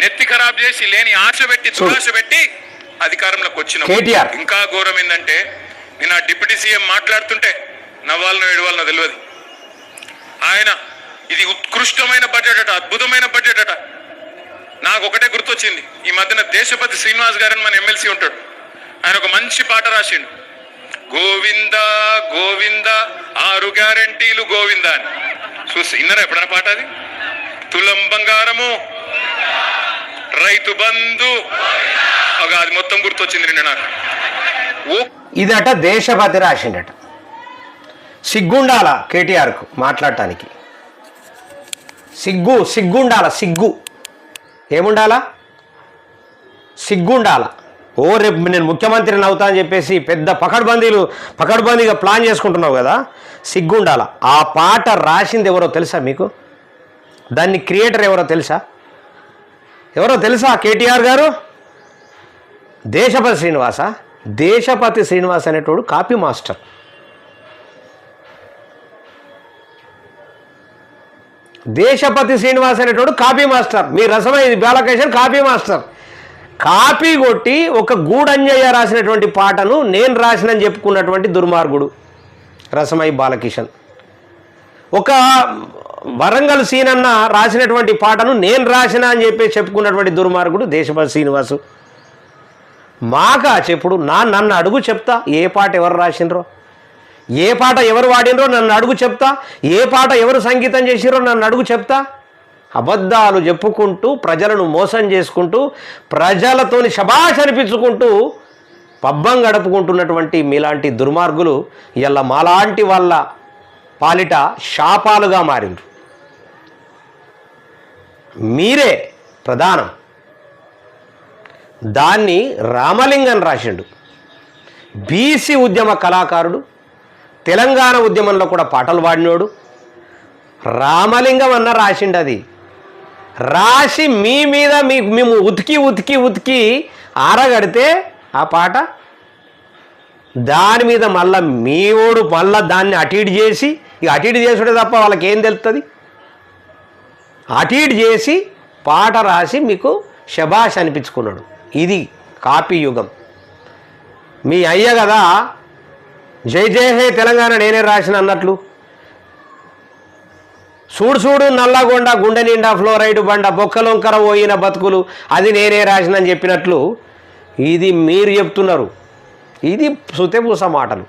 నెత్తి ఖరాబ్ చేసి లేని ఆశ పెట్టి దురాశ పెట్టి అధికారంలోకి వచ్చిన కేటీఆర్. ఇంకా ఘోరం ఏంటంటే నేను ఆ డిప్యూటీ సీఎం మాట్లాడుతుంటే నవ్వాలనో ఏడవాలనో తెలియదు. ఆయన ఇది ఉత్కృష్టమైన బడ్జెట్ అట, అద్భుతమైన బడ్జెట్ అట. నాకు ఒకటే గుర్తొచ్చింది, ఈ మధ్యన దేశపతి శ్రీనివాస్ గారని మన ఎమ్మెల్సీ ఉంటాడు, ఆయన ఒక మంచి పాట రాసిండు, గోవింద గోవింద 6 గ్యారంటీలు గోవింద అని. చూసి విన్నారా ఎప్పుడైనా పాట? అది తులం బంగారము, రైతు బంధు, అది మొత్తం గుర్తొచ్చింది నిన్న నాకు. ఇదట దేశపతి రాసిండట. సిగ్గుండాల కేటీఆర్కు మాట్లాడటానికి. సిగ్గుండాల. ఏముండాలా? సిగ్గుండాల. రేపు నేను ముఖ్యమంత్రిని అవుతా అని చెప్పేసి పెద్ద పకడ్బందీగా ప్లాన్ చేసుకుంటున్నావు కదా, సిగ్గుండాల. ఆ పాట రాసింది ఎవరో తెలుసా మీకు? దాన్ని క్రియేటర్ ఎవరో తెలుసా? కేటీఆర్ గారు? దేశపతి శ్రీనివాస్ అనేటోడు కాపీ మాస్టర్. దేశపతి శ్రీనివాస్ అనేటోడు కాపీ మాస్టర్. మీ రసమయ్యేది బాలకేషన్ కాపీ మాస్టర్. కాపీ కొట్టి ఒక గూడంజయ్య రాసినటువంటి పాటను నేను రాసినని చెప్పుకున్నటువంటి దుర్మార్గుడు రసమయ్య బాలకిషన్. ఒక వరంగల్ సీనన్న రాసినటువంటి పాటను నేను రాసిన అని చెప్పి చెప్పుకున్నటువంటి దుర్మార్గుడు దేశపతి శ్రీనివాసు. మాకా చెప్పుడు నన్ను అడుగు చెప్తా, ఏ పాట ఎవరు రాసినరో, ఏ పాట ఎవరు వాడినరో నన్ను అడుగు చెప్తా, ఏ పాట ఎవరు సంగీతం చేసిరో నన్ను అడుగు చెప్తా. అబద్ధాలు చెప్పుకుంటూ ప్రజలను మోసం చేసుకుంటూ ప్రజలతోని శభాష్ అనిపించుకుంటూ పబ్బం గడుపుకుంటున్నటువంటి మీలాంటి దుర్మార్గులు ఇలా మాలాంటి వాళ్ళ పాలిట శాపాలుగా మారిండ్రు. మీరే ప్రధానం. దాన్ని రామలింగన్ రాసిండు. బీసీ ఉద్యమ కళాకారుడు, తెలంగాణ ఉద్యమంలో కూడా పాటలు పాడినోడు రామలింగం అన్న రాసిండు. అది రాసి మీ మీద మేము ఉతికి ఆరగడితే ఆ పాట దాని మీద మళ్ళా మీవోడు దాన్ని అటు ఇటు చేసి, ఇక అటు ఇటు చేసుడే తప్ప వాళ్ళకి ఏం తెలుస్తుంది, అటు ఇటు చేసి పాట రాసి మీకు శభాష్ అనిపించుకున్నాడు. ఇది కాపీ యుగం. మీ అయ్య కదా జై జై హే తెలంగాణ నేనే రాసిన అన్నట్లు, చూడు నల్లగొండ గుండె నిండా ఫ్లోరైడ్ బండ బొక్కలొంకర పోయిన బతుకులు అది నేనే రాసినని చెప్పినట్లు ఇది మీరు చెప్తున్నారు. ఇది సుతెపూస మాటలు.